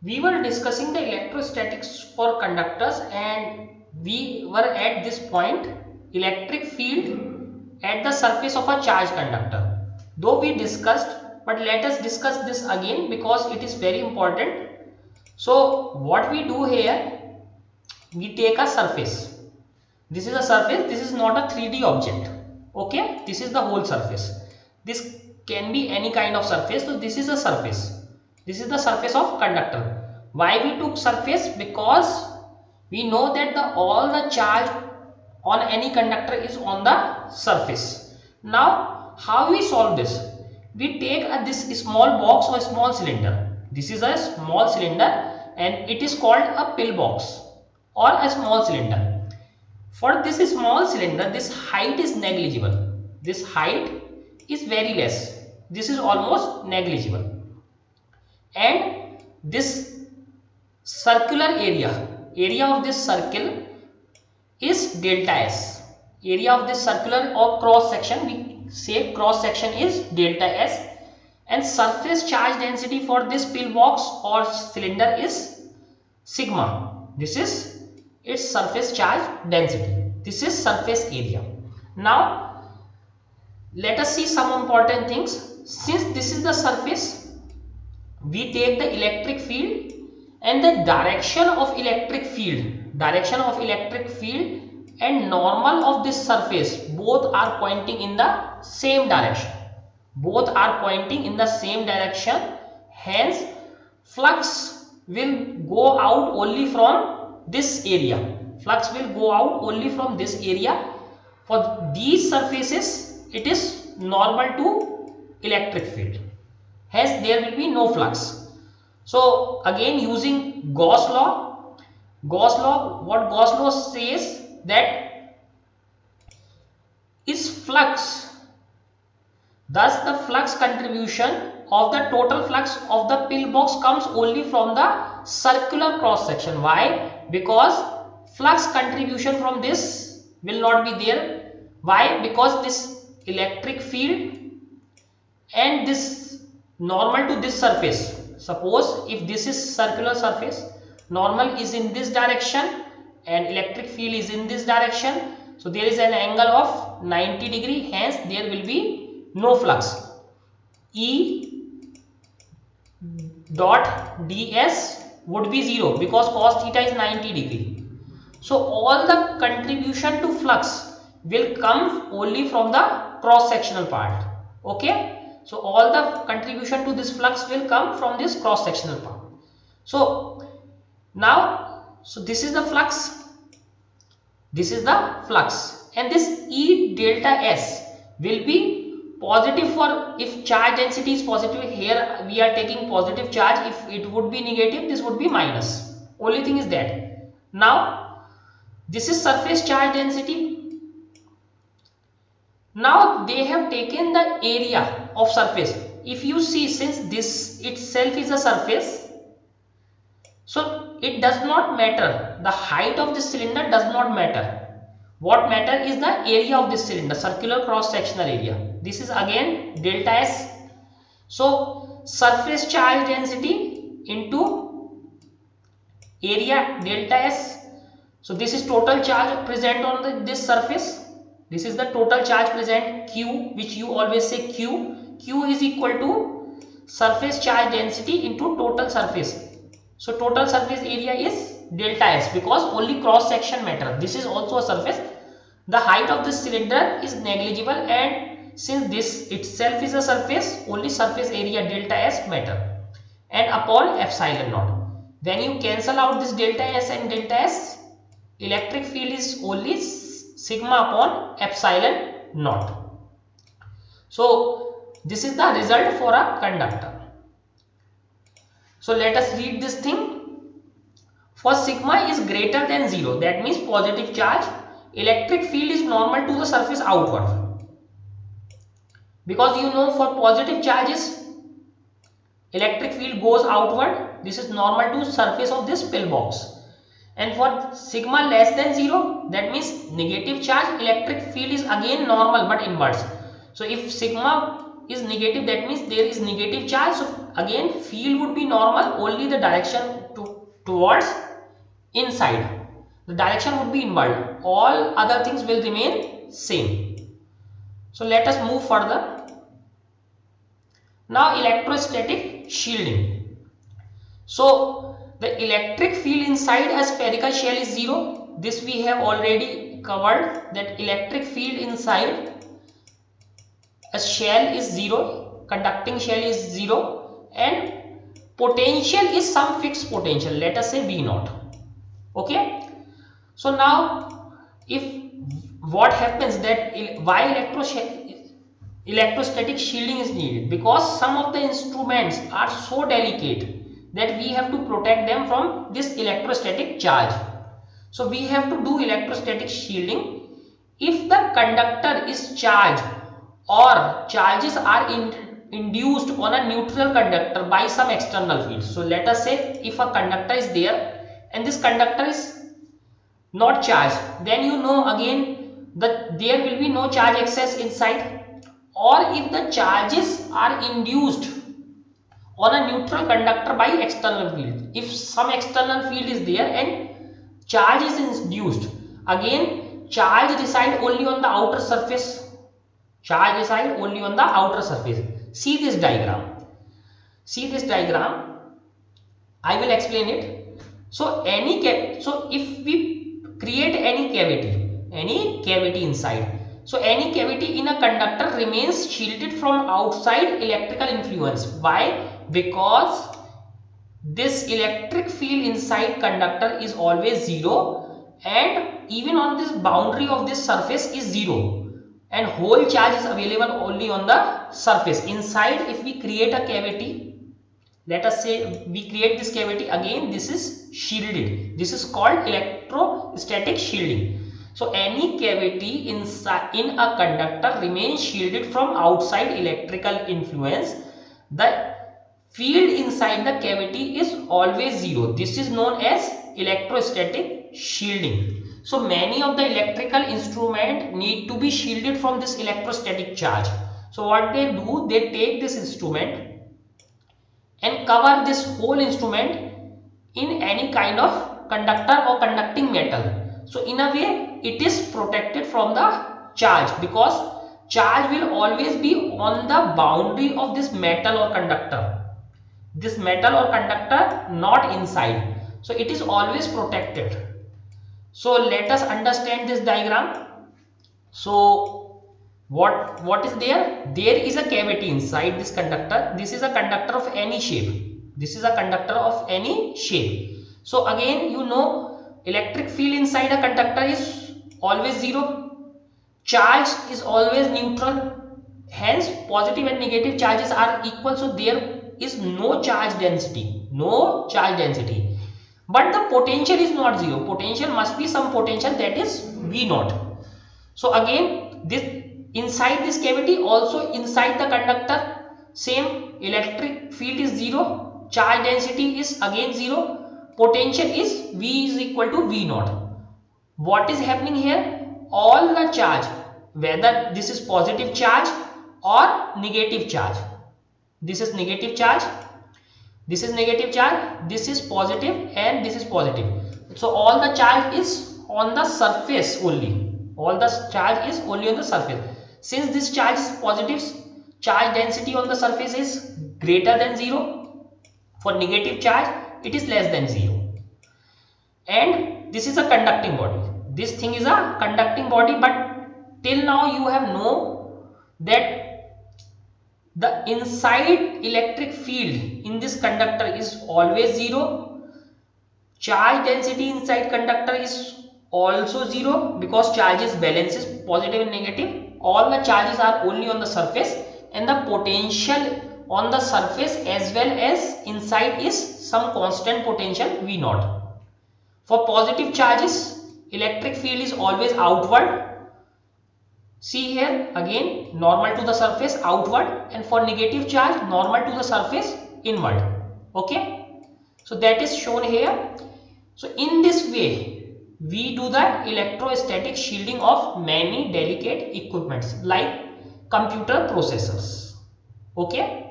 We were discussing the electrostatics for conductors and we were at this point, electric field at the surface of a charged conductor. Though we discussed, but let us discuss this again because it is very important. So what we do here, we take a surface. This is a surface, this is not a 3D object. Okay, this is the whole surface. This can be any kind of surface. So this is a surface. This is the surface of conductor. Why we took surface? Because we know that all the charge on any conductor is on the surface. Now how we solve this? We take this small box or small cylinder. This is a small cylinder and it is called a pillbox or a small cylinder. For this small cylinder, this height is negligible. This height is very less. This is almost negligible. And this circular area of this circle is delta S. Area of this circular or cross section, we say cross section is delta S. And surface charge density for this pillbox or cylinder is sigma. This is its surface charge density. This is surface area. Now let us see some important things. Since this is the surface, we take the electric field and the direction of electric field and normal of this surface both are pointing in the same direction. Hence flux will go out only from this area. For these surfaces, it is normal to electric field. Hence, there will be no flux. So, again using Gauss law, what Gauss law says that is flux. Thus, the flux contribution of the total flux of the pillbox comes only from the circular cross section. Why? Because flux contribution from this will not be there. Why? Because this electric field and this normal to this surface. Suppose if this is circular surface, normal is in this direction and electric field is in this direction. So there is an angle of 90 degree. Hence there will be no flux. E dot ds would be 0 because cos theta is 90 degree. So all the contribution to flux will come only from the cross sectional part. Okay, so all the contribution to this flux will come from this cross sectional part. So now, so this is the flux, and this E delta S will be positive for if charge density is positive. Here we are taking positive charge. If it would be negative, this would be minus. Only thing is that. Now this is surface charge density. Now they have taken the area of surface. If you see, since this itself is a surface, so it does not matter. The height of this cylinder does not matter. What matter is the area of this cylinder, circular cross sectional area. This is again delta S. So surface charge density into area delta S. So this is total charge present on this surface. This is the total charge present, Q, which you always say Q. Q is equal to surface charge density into total surface. So total surface area is delta S because only cross section matter. This is also a surface. The height of this cylinder is negligible, and since this itself is a surface, only surface area delta S matter, and upon epsilon naught. When you cancel out this delta S and delta S, electric field is only sigma upon epsilon naught. So this is the result for a conductor. So let us read this thing. For sigma is greater than 0, that means positive charge, electric field is normal to the surface outward. Because you know, for positive charges, electric field goes outward. This is normal to surface of this pillbox. And for sigma less than 0, that means negative charge, electric field is again normal but inverse. So if sigma is negative, that means there is negative charge. So again field would be normal, only the direction towards inside, the direction would be inward, all other things will remain same. So let us move further. Now electrostatic shielding. So the electric field inside a spherical shell is zero. This we have already covered, that electric field inside a shell is zero, conducting shell is zero, and potential is some fixed potential, let us say V naught. Okay, so now if what happens, that why electrostatic shielding is needed, because some of the instruments are so delicate that we have to protect them from this electrostatic charge. So we have to do electrostatic shielding if the conductor is charged or charges are induced on a neutral conductor by some external field. So let us say if a conductor is there and this conductor is not charged, then you know again that there will be no charge excess inside. Or if the charges are induced on a neutral conductor by external field, if some external field is there and charge is induced, again charge reside only on the outer surface, charge reside only on the outer surface. See this diagram, I will explain it. So if we create any cavity inside, so any cavity in a conductor remains shielded from outside electrical influence. Why? Because this electric field inside conductor is always zero, and even on this boundary of this surface is zero, and whole charge is available only on the surface. Inside, if we create a cavity, let us say we create this cavity, again this is shielded, this is called electrostatic shielding. So any cavity inside in a conductor remains shielded from outside electrical influence. The field inside the cavity is always zero. This is known as electrostatic shielding. So many of the electrical instruments need to be shielded from this electrostatic charge. So what they do, they take this instrument and cover this whole instrument in any kind of conductor or conducting metal. So in a way it is protected from the charge, because charge will always be on the boundary of this metal or conductor, not inside. So it is always protected. So let us understand this diagram. So what is there? There is a cavity inside this conductor. This is a conductor of any shape. So again, you know, electric field inside a conductor is always zero, charge is always neutral, hence positive and negative charges are equal. So there is no charge density, but the potential is not zero. Potential must be some potential, that is V naught. So again, this inside this cavity, also inside the conductor, same, electric field is zero, charge density is again zero, potential is V is equal to V naught. What is happening here? All the charge, whether this is positive charge or negative charge, this is negative charge, this is negative charge, this is positive, and this is positive. So all the charge is on the surface only, on the surface. Since this charge is positive, charge density on the surface is greater than zero. For negative charge, it is less than zero. And this is a conducting body, this thing is a conducting body. But till now you have known that the inside electric field in this conductor is always zero, charge density inside conductor is also zero, because charges balances positive and negative, all the charges are only on the surface, and the potential on the surface as well as inside is some constant potential V naught. For positive charges, electric field is always outward. See here again, normal to the surface outward, and for negative charge, normal to the surface inward. Okay, so that is shown here. So in this way, we do the electrostatic shielding of many delicate equipments like computer processors. Okay.